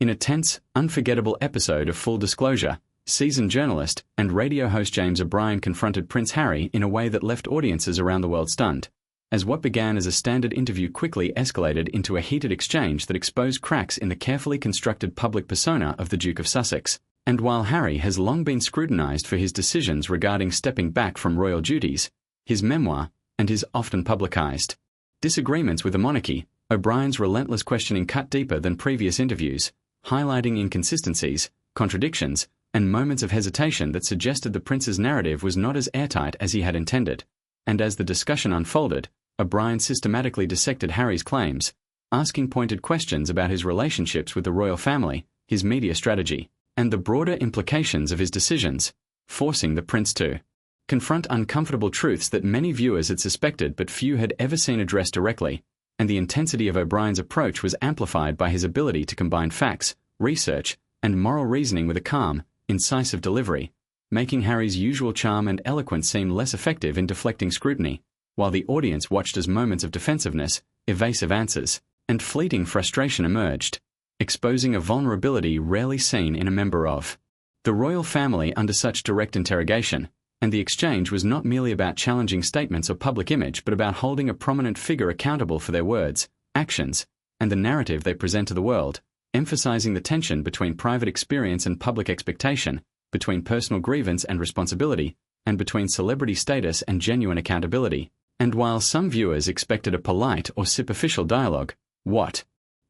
In a tense, unforgettable episode of Full Disclosure, seasoned journalist and radio host James O'Brien confronted Prince Harry in a way that left audiences around the world stunned, as what began as a standard interview quickly escalated into a heated exchange that exposed cracks in the carefully constructed public persona of the Duke of Sussex. And while Harry has long been scrutinised for his decisions regarding stepping back from royal duties, his memoir, and his often publicised disagreements with the monarchy, O'Brien's relentless questioning cut deeper than previous interviews, highlighting inconsistencies, contradictions, and moments of hesitation that suggested the prince's narrative was not as airtight as he had intended. And as the discussion unfolded, O'Brien systematically dissected Harry's claims, asking pointed questions about his relationships with the royal family, his media strategy, and the broader implications of his decisions, forcing the prince to confront uncomfortable truths that many viewers had suspected but few had ever seen addressed directly. And the intensity of O'Brien's approach was amplified by his ability to combine facts, research, and moral reasoning with a calm, incisive delivery, making Harry's usual charm and eloquence seem less effective in deflecting scrutiny, while the audience watched as moments of defensiveness, evasive answers, and fleeting frustration emerged, exposing a vulnerability rarely seen in a member of the royal family under such direct interrogation. And the exchange was not merely about challenging statements or public image but about holding a prominent figure accountable for their words, actions, and the narrative they present to the world, emphasizing the tension between private experience and public expectation, between personal grievance and responsibility, and between celebrity status and genuine accountability. And while some viewers expected a polite or superficial dialogue, what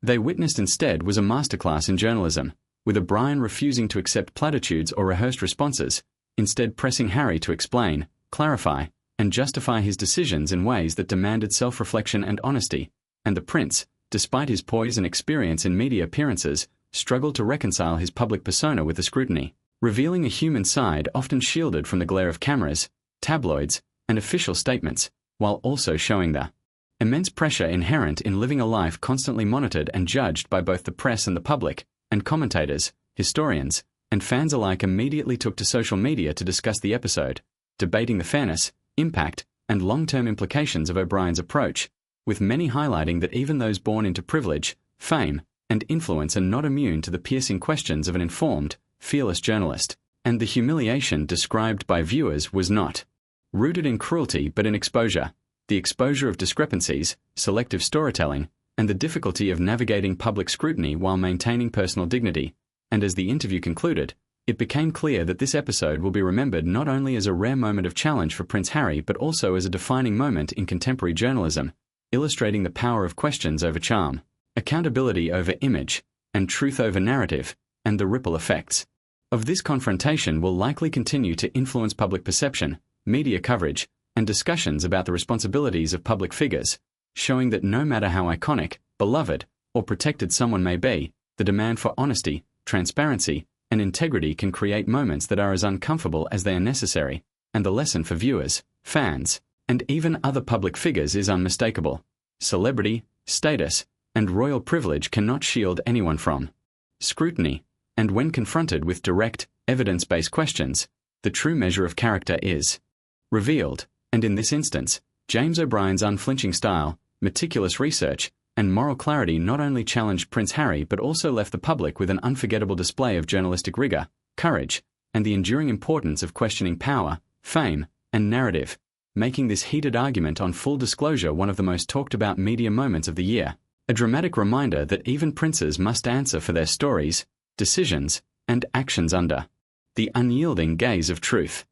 they witnessed instead was a masterclass in journalism, with O'Brien refusing to accept platitudes or rehearsed responses, instead pressing Harry to explain, clarify, and justify his decisions in ways that demanded self-reflection and honesty. And the prince, despite his poise and experience in media appearances, struggled to reconcile his public persona with the scrutiny, revealing a human side often shielded from the glare of cameras, tabloids, and official statements, while also showing the immense pressure inherent in living a life constantly monitored and judged by both the press and the public. And commentators, historians, and fans alike immediately took to social media to discuss the episode, debating the fairness, impact, and long-term implications of O'Brien's approach, with many highlighting that even those born into privilege, fame, and influence are not immune to the piercing questions of an informed, fearless journalist. And the humiliation described by viewers was not rooted in cruelty but in exposure, the exposure of discrepancies, selective storytelling, and the difficulty of navigating public scrutiny while maintaining personal dignity. And as the interview concluded, it became clear that this episode will be remembered not only as a rare moment of challenge for Prince Harry but also as a defining moment in contemporary journalism, illustrating the power of questions over charm, accountability over image, and truth over narrative, and the ripple effects of this confrontation will likely continue to influence public perception, media coverage, and discussions about the responsibilities of public figures, showing that no matter how iconic, beloved, or protected someone may be, the demand for honesty, transparency, and integrity can create moments that are as uncomfortable as they are necessary, and the lesson for viewers, fans, and even other public figures is unmistakable. Celebrity, status, and royal privilege cannot shield anyone from scrutiny, and when confronted with direct, evidence-based questions, the true measure of character is revealed. And in this instance, James O'Brien's unflinching style, meticulous research, and moral clarity not only challenged Prince Harry but also left the public with an unforgettable display of journalistic rigor, courage, and the enduring importance of questioning power, fame, and narrative, making this heated argument on Full Disclosure one of the most talked about media moments of the year, a dramatic reminder that even princes must answer for their stories, decisions, and actions under the unyielding gaze of truth.